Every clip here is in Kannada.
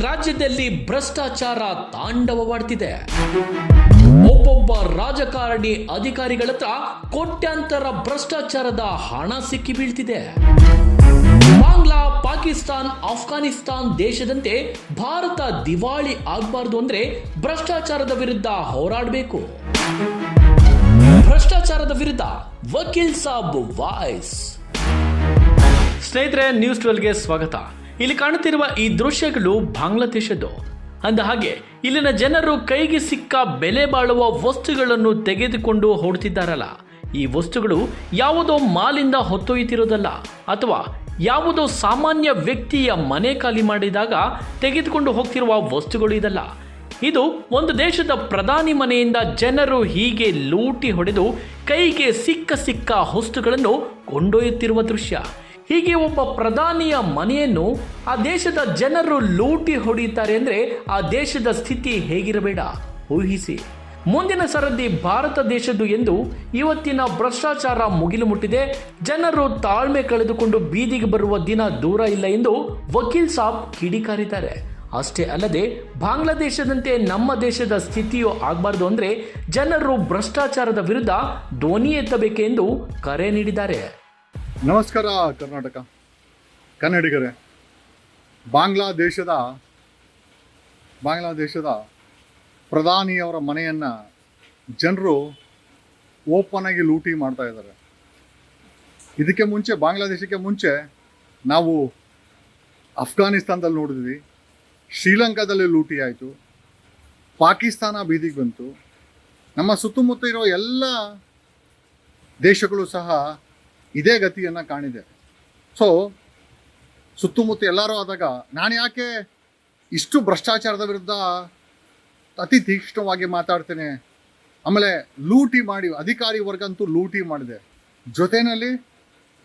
ರಾಜ್ಯದಲ್ಲಿ ಭ್ರಷ್ಟಾಚಾರ ತಾಂಡವವಾಡ್ತಿದೆ. ಒಬ್ಬೊಬ್ಬ ರಾಜಕಾರಣಿ ಅಧಿಕಾರಿಗಳ ಹತ್ರ ಕೋಟ್ಯಾಂತರ ಭ್ರಷ್ಟಾಚಾರದ ಹಣ ಸಿಕ್ಕಿ ಬೀಳ್ತಿದೆ. ಬಾಂಗ್ಲಾ, ಪಾಕಿಸ್ತಾನ್, ಅಫ್ಘಾನಿಸ್ತಾನ್ ದೇಶದಂತೆ ಭಾರತ ದಿವಾಳಿ ಆಗಬಾರ್ದು ಅಂದ್ರೆ ಭ್ರಷ್ಟಾಚಾರದ ವಿರುದ್ಧ ಹೋರಾಡಬೇಕು. ಭ್ರಷ್ಟಾಚಾರದ ವಿರುದ್ಧ ವಕೀಲ್ ಸಾಬ್ ವಾಯ್ಸ್. ಸ್ನೇಹಿತರೆ, ನ್ಯೂಸ್ 12ಗೆ ಸ್ವಾಗತ. ಇಲ್ಲಿ ಕಾಣುತ್ತಿರುವ ಈ ದೃಶ್ಯಗಳು ಬಾಂಗ್ಲಾದೇಶದ್ದು. ಅಂದ ಹಾಗೆ ಇಲ್ಲಿನ ಜನರು ಕೈಗೆ ಸಿಕ್ಕ ಬೆಲೆ ಬಾಳುವ ವಸ್ತುಗಳನ್ನು ತೆಗೆದುಕೊಂಡು ಹೊರಡ್ತಿದ್ದಾರಲ್ಲ, ಈ ವಸ್ತುಗಳು ಯಾವುದೋ ಮಾಲಿಂದ ಹೊತ್ತೊಯ್ತಿರೋದಲ್ಲ, ಅಥವಾ ಯಾವುದೋ ಸಾಮಾನ್ಯ ವ್ಯಕ್ತಿಯ ಮನೆ ಖಾಲಿ ಮಾಡಿದಾಗ ತೆಗೆದುಕೊಂಡು ಹೋಗ್ತಿರುವ ವಸ್ತುಗಳು ಇದಲ್ಲ. ಇದು ಒಂದು ದೇಶದ ಪ್ರಧಾನಿ ಮನೆಯಿಂದ ಜನರು ಹೀಗೆ ಲೂಟಿ ಹೊಡೆದು ಕೈಗೆ ಸಿಕ್ಕ ವಸ್ತುಗಳನ್ನು ಕೊಂಡೊಯ್ಯುತ್ತಿರುವ ದೃಶ್ಯ. ಹೀಗೆ ಒಬ್ಬ ಪ್ರಧಾನಿಯ ಮನೆಯನ್ನು ಆ ದೇಶದ ಜನರು ಲೂಟಿ ಹೊಡೆಯುತ್ತಾರೆ ಅಂದರೆ ಆ ದೇಶದ ಸ್ಥಿತಿ ಹೇಗಿರಬೇಡ ಊಹಿಸಿ. ಮುಂದಿನ ಸರದಿ ಭಾರತ ದೇಶದ್ದು ಎಂದು ಇವತ್ತಿನ ಭ್ರಷ್ಟಾಚಾರ ಮುಗಿಲು ಮುಟ್ಟಿದೆ. ಜನರು ತಾಳ್ಮೆ ಕಳೆದುಕೊಂಡು ಬೀದಿಗೆ ಬರುವ ದಿನ ದೂರ ಇಲ್ಲ ಎಂದು ವಕೀಲ್ ಸಾಬ್ ಕಿಡಿಕಾರಿದ್ದಾರೆ. ಅಷ್ಟೇ ಅಲ್ಲದೆ ಬಾಂಗ್ಲಾದೇಶದಂತೆ ನಮ್ಮ ದೇಶದ ಸ್ಥಿತಿಯು ಆಗಬಾರ್ದು ಅಂದರೆ ಜನರು ಭ್ರಷ್ಟಾಚಾರದ ವಿರುದ್ಧ ಧ್ವನಿ ಎತ್ತಬೇಕೆಂದು ಕರೆ ನೀಡಿದ್ದಾರೆ. ನಮಸ್ಕಾರ ಕರ್ನಾಟಕ ಕನ್ನಡಿಗರೇ. ಬಾಂಗ್ಲಾದೇಶದ ಪ್ರಧಾನಿಯವರ ಮನೆಯನ್ನು ಜನರು ಓಪನ್ ಆಗಿ ಲೂಟಿ ಮಾಡ್ತಾ ಇದ್ದಾರೆ. ಇದಕ್ಕೆ ಮುಂಚೆ, ಬಾಂಗ್ಲಾದೇಶಕ್ಕೆ ಮುಂಚೆ ನಾವು ಅಫ್ಘಾನಿಸ್ತಾನದಲ್ಲಿ ನೋಡಿದ್ವಿ, ಶ್ರೀಲಂಕಾದಲ್ಲಿ ಲೂಟಿ ಆಯಿತು, ಪಾಕಿಸ್ತಾನ ಬೀದಿಗೆ ಬಂತು. ನಮ್ಮ ಸುತ್ತಮುತ್ತ ಇರೋ ಎಲ್ಲ ದೇಶಗಳು ಸಹ ಇದೇ ಗತಿಯನ್ನು ಕಾಣಿದೆ. ಸೊ ಸುತ್ತಮುತ್ತ ಎಲ್ಲರೂ ಆದಾಗ ನಾನು ಯಾಕೆ ಇಷ್ಟು ಭ್ರಷ್ಟಾಚಾರದ ವಿರುದ್ಧ ಅತಿ ತೀಕ್ಷ್ಣವಾಗಿ ಮಾತಾಡ್ತೇನೆ. ಆಮೇಲೆ ಲೂಟಿ ಮಾಡಿ, ಅಧಿಕಾರಿ ವರ್ಗ ಅಂತೂ ಲೂಟಿ ಮಾಡಿದೆ, ಜೊತೆಯಲ್ಲಿ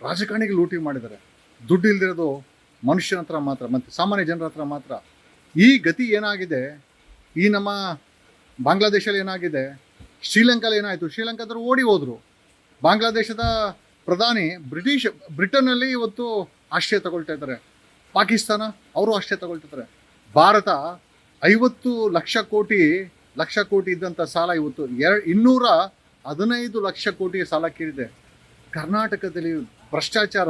ರಾಜಕಾರಣಿಗೆ ಲೂಟಿ ಮಾಡಿದ್ದಾರೆ. ದುಡ್ಡು ಇಲ್ದಿರೋದು ಮನುಷ್ಯನ ಹತ್ರ ಮಾತ್ರ, ಮತ್ತು ಸಾಮಾನ್ಯ ಜನರ ಹತ್ರ ಮಾತ್ರ. ಈ ಗತಿ ಏನಾಗಿದೆ, ಈ ನಮ್ಮ ಬಾಂಗ್ಲಾದೇಶಲ್ಲಿ ಏನಾಗಿದೆ, ಶ್ರೀಲಂಕಾದಲ್ಲಿ ಏನಾಯಿತು, ಶ್ರೀಲಂಕಾದವರು ಓಡಿ ಹೋದರು. ಬಾಂಗ್ಲಾದೇಶದ ಪ್ರಧಾನಿ ಬ್ರಿಟನ್ನಲ್ಲಿ ಇವತ್ತು ಆಶ್ರಯ ತಗೊಳ್ತಾ ಇದ್ದಾರೆ. ಪಾಕಿಸ್ತಾನ ಅವರು ಆಶ್ರಯ ತಗೊಳ್ತಾ ಇದ್ದಾರೆ. ಭಾರತ 50 ಲಕ್ಷ ಕೋಟಿ ಇದ್ದಂಥ ಸಾಲ ಇವತ್ತು 215 ಲಕ್ಷ ಕೋಟಿ ಸಾಲ ಕೇಳಿದೆ. ಕರ್ನಾಟಕದಲ್ಲಿ ಭ್ರಷ್ಟಾಚಾರ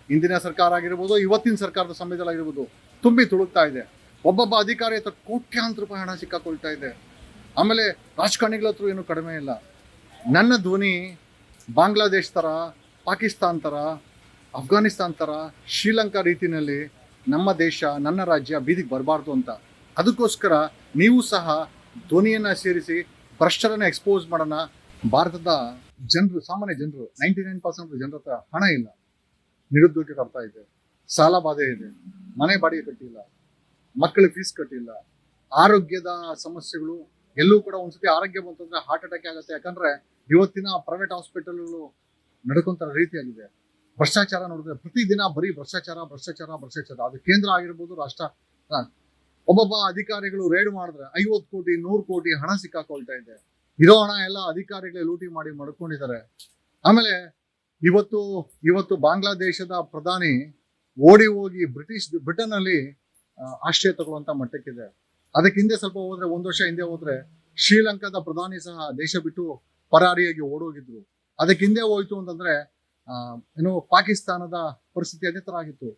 ಇಂದಿನ ಸರ್ಕಾರ ಆಗಿರ್ಬೋದು, ಇವತ್ತಿನ ಸರ್ಕಾರದ ಸಮಯದಲ್ಲಾಗಿರ್ಬೋದು ತುಂಬಿ ತುಳುಕ್ತಾ ಇದೆ. ಒಬ್ಬೊಬ್ಬ ಅಧಿಕಾರಿ ಹತ್ರ ಕೋಟ್ಯಾಂತರ ರೂಪಾಯಿ ಹಣ ಸಿಕ್ಕಾಕೊಳ್ತಾ ಇದೆ. ಆಮೇಲೆ ರಾಜಕಾರಣಿಗಳ ಹತ್ರ ಏನೂ ಕಡಿಮೆ ಇಲ್ಲ. ನನ್ನ ಧ್ವನಿ ಬಾಂಗ್ಲಾದೇಶ ಥರ, ಪಾಕಿಸ್ತಾನ್ ಥರ, ಅಫ್ಘಾನಿಸ್ತಾನ್ ಥರ, ಶ್ರೀಲಂಕಾ ರೀತಿಯಲ್ಲಿ ನಮ್ಮ ದೇಶ, ನನ್ನ ರಾಜ್ಯ ಬೀದಿಗೆ ಬರಬಾರ್ದು ಅಂತ. ಅದಕ್ಕೋಸ್ಕರ ನೀವು ಸಹ ಧ್ವನಿಯನ್ನು ಸೇರಿಸಿ ಭ್ರಷ್ಟರನ್ನು ಎಕ್ಸ್ಪೋಸ್ ಮಾಡೋಣ. ಭಾರತದ ಜನರು, ಸಾಮಾನ್ಯ ಜನರು, 99% ಜನರ ಹತ್ರ ಹಣ ಇಲ್ಲ, ನಿರುದ್ಯೋಗ ಬರ್ತಾ ಇದೆ, ಸಾಲ ಬಾಧೆ ಇದೆ, ಮನೆ ಬಾಡಿಗೆ ಕಟ್ಟಿಲ್ಲ, ಮಕ್ಕಳಿಗೆ ಫೀಸ್ ಕಟ್ಟಿಲ್ಲ, ಆರೋಗ್ಯದ ಸಮಸ್ಯೆಗಳು. ಎಲ್ಲೂ ಕೂಡ ಒಂದ್ಸತಿ ಆರೋಗ್ಯ ಬಂತಂದ್ರೆ ಹಾರ್ಟ್ ಅಟ್ಯಾಕ್ ಆಗುತ್ತೆ. ಯಾಕಂದ್ರೆ ಇವತ್ತಿನ ಪ್ರೈವೇಟ್ ಹಾಸ್ಪಿಟಲ್ಗಳು ನಡ್ಕೊಂತ ರೀತಿಯಾಗಿದೆ. ಭ್ರಷ್ಟಾಚಾರ ನೋಡಿದ್ರೆ ಪ್ರತಿದಿನ ಬರೀ ಭ್ರಷ್ಟಾಚಾರ. ಅದು ಕೇಂದ್ರ ಆಗಿರ್ಬೋದು, ರಾಷ್ಟ್ರ. ಒಬ್ಬೊಬ್ಬ ಅಧಿಕಾರಿಗಳು ರೇಡ್ ಮಾಡಿದ್ರೆ 50 ಕೋಟಿ 100 ಕೋಟಿ ಹಣ ಸಿಕ್ಕಾಕೊಳ್ತಾ ಇದೆ. ಇರೋ ಹಣ ಎಲ್ಲ ಅಧಿಕಾರಿಗಳೇ ಲೂಟಿ ಮಾಡಿ ಮಾಡ್ಕೊಂಡಿದ್ದಾರೆ. ಆಮೇಲೆ ಇವತ್ತು ಬಾಂಗ್ಲಾದೇಶದ ಪ್ರಧಾನಿ ಓಡಿ ಹೋಗಿ ಬ್ರಿಟನ್ನಲ್ಲಿ ಆಶ್ರಯ ತಗೊಳ್ಳುವಂತ ಮಟ್ಟಕ್ಕಿದೆ. ಅದಕ್ಕೆ ಹಿಂದೆ ಸ್ವಲ್ಪ ಹೋದ್ರೆ, 1 ವರ್ಷ ಹಿಂದೆ ಹೋದ್ರೆ ಶ್ರೀಲಂಕಾದ ಪ್ರಧಾನಿ ಸಹ ದೇಶ ಬಿಟ್ಟು ಪರಾರಿಯಾಗಿ ಓಡೋಗಿದ್ರು. ಅದಕ್ಕೆ ಹಿಂದೆ ಹೋಯ್ತು ಅಂತಂದ್ರೆ ಪಾಕಿಸ್ತಾನದ ಪರಿಸ್ಥಿತಿ ಅದೇ ತರ ಆಗಿತ್ತು.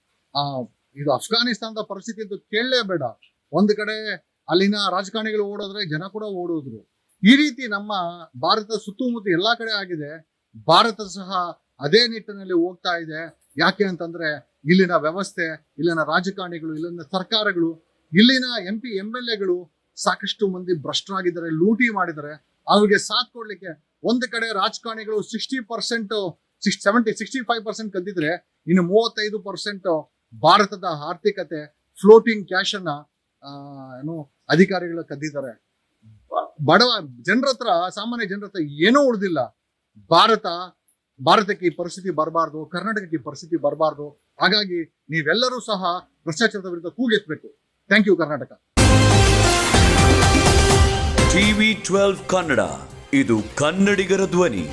ಇದು ಅಫ್ಘಾನಿಸ್ತಾನದ ಪರಿಸ್ಥಿತಿ ಅಂತ ಕೇಳಲೇಬೇಡ. ಒಂದು ಕಡೆ ಅಲ್ಲಿನ ರಾಜಕಾರಣಿಗಳು ಓಡೋದ್ರೆ ಜನ ಕೂಡ ಓಡೋದ್ರು. ಈ ರೀತಿ ನಮ್ಮ ಭಾರತದ ಸುತ್ತಮುತ್ತ ಎಲ್ಲಾ ಕಡೆ ಆಗಿದೆ. ಭಾರತ ಸಹ ಅದೇ ನಿಟ್ಟಿನಲ್ಲಿ ಹೋಗ್ತಾ ಇದೆ. ಯಾಕೆ ಅಂತಂದ್ರೆ ಇಲ್ಲಿನ ವ್ಯವಸ್ಥೆ, ಇಲ್ಲಿನ ರಾಜಕಾರಣಿಗಳು, ಇಲ್ಲಿನ ಸರ್ಕಾರಗಳು, ಇಲ್ಲಿನ MP MLAಗಳು ಸಾಕಷ್ಟು ಮಂದಿ ಭ್ರಷ್ಟರಾಗಿದ್ದಾರೆ, ಲೂಟಿ ಮಾಡಿದ್ದಾರೆ. ಅವ್ರಿಗೆ ಸಾಥ್ ಕೊಡ್ಲಿಕ್ಕೆ ಒಂದು ಕಡೆ ರಾಜಕಾರಣಿಗಳು 65% ಕದ್ದಿದ್ರೆ, ಇನ್ನು 35% ಭಾರತದ ಆರ್ಥಿಕತೆ, ಫ್ಲೋಟಿಂಗ್ ಕ್ಯಾಶ್ ಅನ್ನ ಅಧಿಕಾರಿಗಳು ಕದ್ದಿದ್ದಾರೆ. ಬಡವ ಜನರ ಹತ್ರ, ಸಾಮಾನ್ಯ ಜನರ ಹತ್ರ ಏನೂ ಉಳಿದಿಲ್ಲ. ಭಾರತಕ್ಕೆ ಈ ಪರಿಸ್ಥಿತಿ ಬರಬಾರ್ದು, ಕರ್ನಾಟಕಕ್ಕೆ ಈ ಪರಿಸ್ಥಿತಿ ಬರಬಾರ್ದು. ಹಾಗಾಗಿ ನೀವೆಲ್ಲರೂ ಸಹ ಭ್ರಷ್ಟಾಚಾರದ ವಿರುದ್ಧ ಕೂಗೆತ್ತಬೇಕು. Thank you Karnataka. TV12 Kannada, ಇದು ಕನ್ನಡಿಗರ ಧ್ವನಿ.